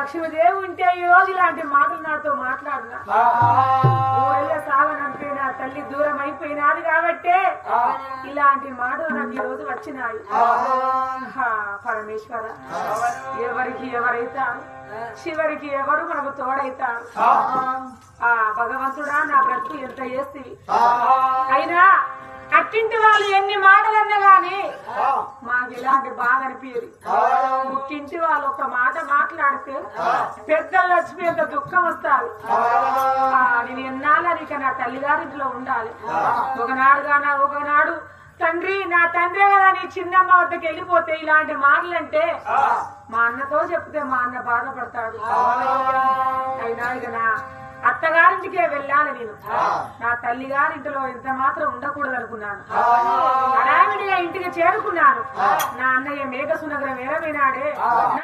లక్ష్మీదేవి ఉంటే ఈ రోజు ఇలాంటి మాటలు నాతో మాట్లాడినా ఊళ్ళో సాగనంపినా తల్లి దూరం అయిపోయినాది కాబట్టే ఇలాంటి మాటలు నాకు ఈ రోజు వచ్చినాయి. పరమేశ్వర, ఎవరికి ఎవరైతారు, చివరికి ఎవరు మనకు తోడైతారు. ఆ భగవంతుడా, నా బ్రతుకు ఎంత చేసి అయినా అట్టింటి వాళ్ళు ఎన్ని మాటలన్నా గాని మాకు ఇలాంటి బాధ అనిపించదు. ముక్కింటి వాళ్ళు ఒక మాట మాట్లాడితే పెద్దలు చచ్చిపోయేంత దుఃఖం వస్తారు. నేను ఎన్నాళ్ళని ఇక నా తల్లిగారింట్లో ఉండాలి. ఒకనాడు తండ్రి, నా తండ్రి కదా నీ చిన్నమ్మ వద్దకు వెళ్ళిపోతే ఇలాంటి మాటలంటే మా అన్నతో చెప్తే మా అన్న బాధపడతాడు. అయినా ఇక నా అత్తగారింటికే వెళ్ళాలి. నేను నా తల్లిగారింటిలో ఎంత మాత్రం ఉండకూడదు అనుకున్నాను. హడావిడిగా ఇంటికి చేరుకున్నాను. నా అన్నయ్య మేఘసునగరం ఏరమైనాడే.